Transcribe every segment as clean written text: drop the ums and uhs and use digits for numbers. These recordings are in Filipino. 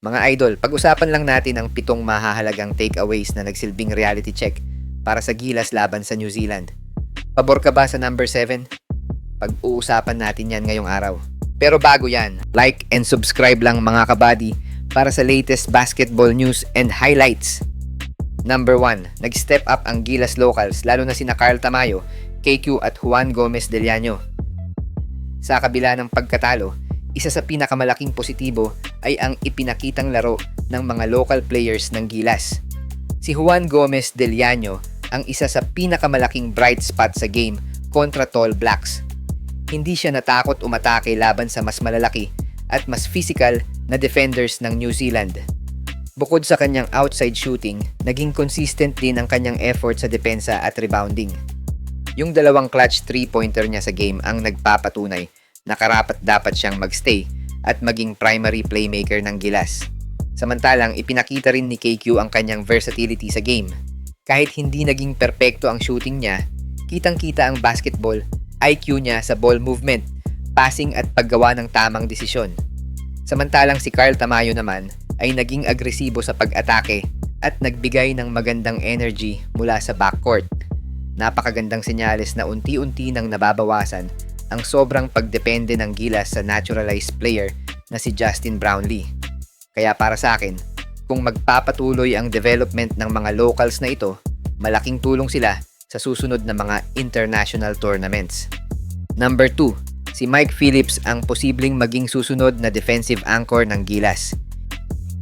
Mga idol, pag-usapan lang natin ang 7 mahahalagang takeaways na nagsilbing reality check para sa Gilas laban sa New Zealand. Pabor ka ba sa number 7? Pag-uusapan natin yan ngayong araw. Pero bago yan, like and subscribe lang mga kabady para sa latest basketball news and highlights. Number 1, nag-step up ang Gilas locals lalo na sina Carl Tamayo, KQ at Juan Gomez Deliano. Sa kabila ng pagkatalo, isa sa pinakamalaking positibo ay ang ipinakitang laro ng mga local players ng Gilas. Si Juan Gomez Deliano ang isa sa pinakamalaking bright spot sa game kontra Tall Blacks. Hindi siya natakot umatake laban sa mas malalaki at mas physical na defenders ng New Zealand. Bukod sa kanyang outside shooting, naging consistent din ang kanyang effort sa depensa at rebounding. Yung dalawang clutch 3-pointer niya sa game ang nagpapatunay na karapat-dapat siyang magstay at maging primary playmaker ng Gilas. Samantalang ipinakita rin ni KQ ang kanyang versatility sa game. Kahit hindi naging perpekto ang shooting niya, kitang-kita ang basketball IQ niya sa ball movement, passing at paggawa ng tamang desisyon. Samantalang si Carl Tamayo naman ay naging agresibo sa pag-atake at nagbigay ng magandang energy mula sa backcourt. Napakagandang senyales na unti-unti nang nababawasan ang sobrang pagdepende ng Gilas sa naturalized player na si Justin Brownlee. Kaya para sa akin, kung magpapatuloy ang development ng mga locals na ito, malaking tulong sila sa susunod na mga international tournaments. Number 2, si Mike Phillips ang posibleng maging susunod na defensive anchor ng Gilas.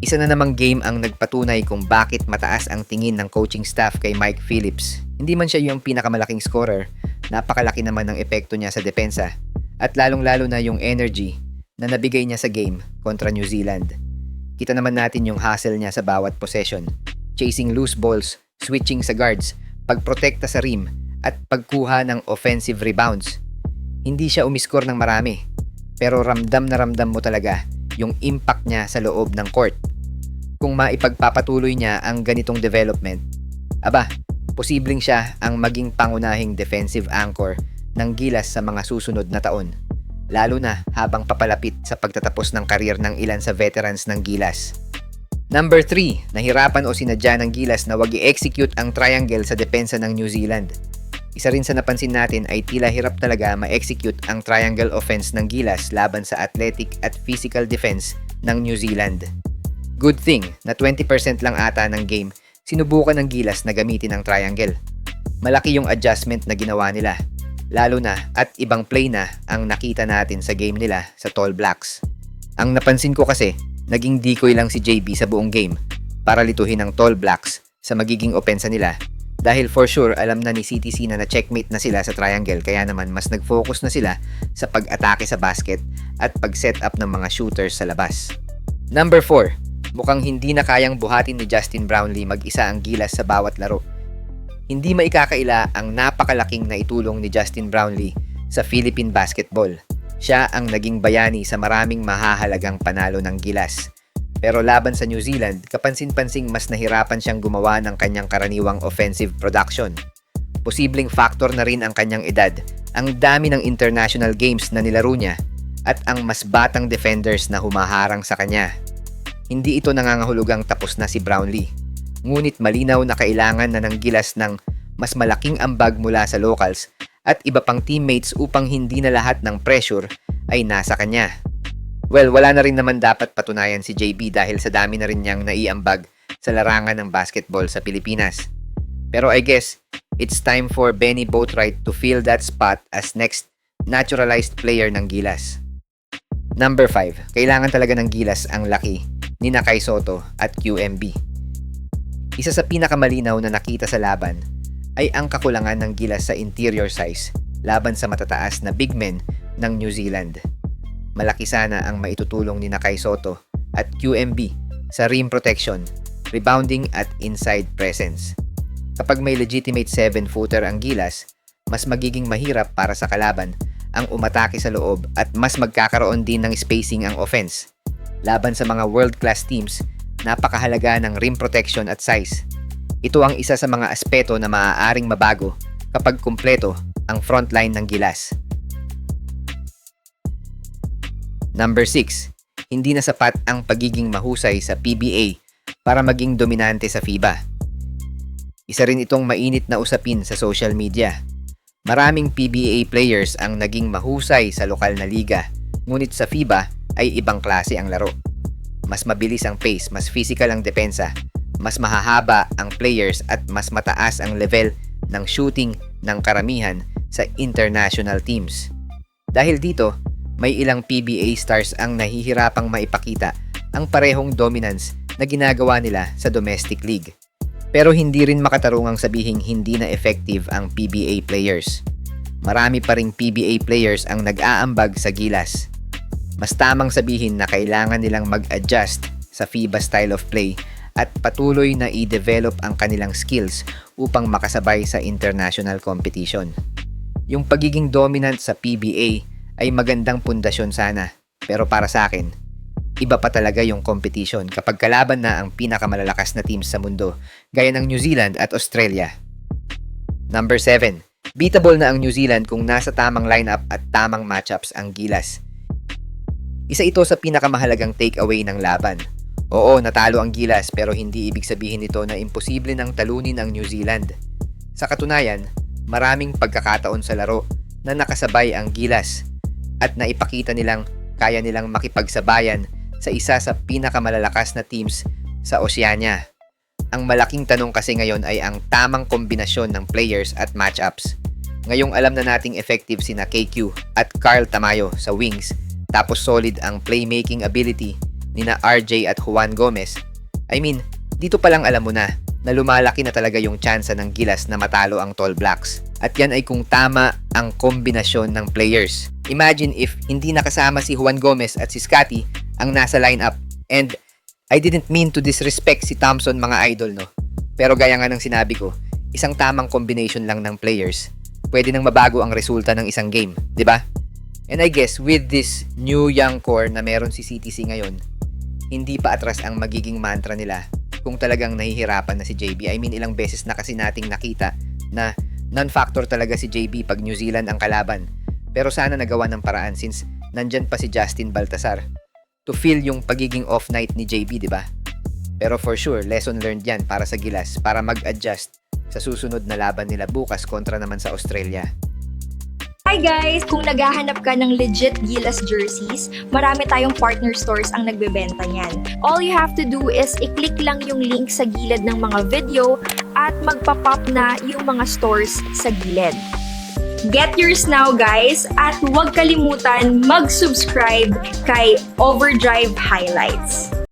Isa na namang game ang nagpatunay kung bakit mataas ang tingin ng coaching staff kay Mike Phillips. Hindi man siya yung pinakamalaking scorer, napakalaki naman ng epekto niya sa depensa at lalong-lalo na yung energy na nabigay niya sa game kontra New Zealand. Kita naman natin yung hustle niya sa bawat possession, chasing loose balls, switching sa guards, pagprotekta sa rim at pagkuha ng offensive rebounds. Hindi siya umiskor ng marami, pero ramdam na ramdam mo talaga yung impact niya sa loob ng court. Kung maipagpapatuloy niya ang ganitong development, posibleng siya ang maging pangunahing defensive anchor ng Gilas sa mga susunod na taon, lalo na habang papalapit sa pagtatapos ng karir ng ilan sa veterans ng Gilas. Number 3, nahirapan o sinadya ng Gilas na wag i-execute ang triangle sa depensa ng New Zealand. Isa rin sa napansin natin ay tila hirap talaga ma-execute ang triangle offense ng Gilas laban sa athletic at physical defense ng New Zealand. Good thing na 20% lang ata ng game sinubukan ng Gilas na gamitin ang triangle. Malaki yung adjustment na ginawa nila, lalo na at ibang play na ang nakita natin sa game nila sa Tall Blacks. Ang napansin ko kasi, naging decoy lang si JB sa buong game para lituhin ang Tall Blacks sa magiging opensa nila dahil for sure alam na ni CTC na na-checkmate na sila sa triangle kaya naman mas nag-focus na sila sa pag-atake sa basket at pag-set up ng mga shooters sa labas. Number 4, mukhang hindi na kayang buhatin ni Justin Brownlee mag-isa ang Gilas sa bawat laro. Hindi maikakaila ang napakalaking naitulong ni Justin Brownlee sa Philippine basketball. Siya ang naging bayani sa maraming mahahalagang panalo ng Gilas. Pero laban sa New Zealand, kapansin-pansing mas nahirapan siyang gumawa ng kanyang karaniwang offensive production. Posibleng factor na rin ang kanyang edad, ang dami ng international games na nilaro niya, at ang mas batang defenders na humaharang sa kanya. Hindi ito nangangahulugang tapos na si Brownlee. Ngunit malinaw na kailangan na ng Gilas ng mas malaking ambag mula sa locals at iba pang teammates upang hindi na lahat ng pressure ay nasa kanya. Well, wala na rin naman dapat patunayan si JB dahil sa dami na rin niyang naiambag sa larangan ng basketball sa Pilipinas. Pero I guess, it's time for Benny Boatwright to fill that spot as next naturalized player ng Gilas. Number 5, kailangan talaga ng Gilas ang laki ni Nakay Sotto at QMB. Isa sa pinakamalinaw na nakita sa laban ay ang kakulangan ng Gilas sa interior size laban sa matataas na big men ng New Zealand. Malaki sana ang maitutulong ni Nakay Sotto at QMB sa rim protection, rebounding at inside presence. Kapag may legitimate 7-footer ang Gilas, mas magiging mahirap para sa kalaban ang umatake sa loob at mas magkakaroon din ng spacing ang offense. Laban sa mga world-class teams, napakahalaga ng rim protection at size. Ito ang isa sa mga aspeto na maaaring mabago kapag kumpleto ang frontline ng Gilas. Number 6, hindi na sapat ang pagiging mahusay sa PBA para maging dominante sa FIBA. Isa rin itong mainit na usapin sa social media. Maraming PBA players ang naging mahusay sa lokal na liga, ngunit sa FIBA ay ibang klase ang laro. Mas mabilis ang pace, mas physical ang depensa, mas mahahaba ang players at mas mataas ang level ng shooting ng karamihan sa international teams. Dahil dito, may ilang PBA stars ang nahihirapang maipakita ang parehong dominance na ginagawa nila sa domestic league. Pero hindi rin makatarungang sabihing hindi na effective ang PBA players. Marami pa ring PBA players ang nag-aambag sa gilas. Mas tamang sabihin na kailangan nilang mag-adjust sa FIBA style of play at patuloy na i-develop ang kanilang skills upang makasabay sa international competition. Yung pagiging dominant sa PBA ay magandang pundasyon sana, pero para sa akin, iba pa talaga yung competition kapag kalaban na ang pinakamalalakas na teams sa mundo, gaya ng New Zealand at Australia. Number 7. Beatable na ang New Zealand kung nasa tamang lineup at tamang matchups ang gilas. Isa ito sa pinakamahalagang takeaway ng laban. Oo, natalo ang gilas pero hindi ibig sabihin nito na imposible nang talunin ang New Zealand. Sa katunayan, maraming pagkakataon sa laro na nakasabay ang gilas at naipakita nilang kaya nilang makipagsabayan sa isa sa pinakamalalakas na teams sa Oceania. Ang malaking tanong kasi ngayon ay ang tamang kombinasyon ng players at matchups. Ngayong alam na nating effective sina KQ at Carl Tamayo sa wings, tapos solid ang playmaking ability nina RJ at Juan Gomez. Dito pa lang alam mo na lumalaki na talaga yung tsansa ng gilas na matalo ang Tall Blacks. At yan ay kung tama ang kombinasyon ng players. Imagine if hindi nakasama si Juan Gomez at si Scotty ang nasa lineup. And I didn't mean to disrespect si Thompson mga idol, no? Pero gaya nga ng sinabi ko, isang tamang combination lang ng players, pwede nang mabago ang resulta ng isang game, di ba? And I guess with this new young core na meron si CTC ngayon, hindi pa atras ang magiging mantra nila kung talagang nahihirapan na si JB. Ilang beses na kasi nating nakita na non-factor talaga si JB pag New Zealand ang kalaban. Pero sana nagawa ng paraan since nandyan pa si Justin Baltasar to feel yung pagiging off night ni JB, di ba? Pero for sure, lesson learned yan para sa gilas, para mag-adjust sa susunod na laban nila bukas kontra naman sa Australia. Hi guys! Kung naghahanap ka ng legit Gilas jerseys, marami tayong partner stores ang nagbebenta niyan. All you have to do is i-click lang yung link sa gilid ng mga video at magpa-pop na yung mga stores sa gilid. Get yours now guys at huwag kalimutan mag-subscribe kay Overdrive Highlights.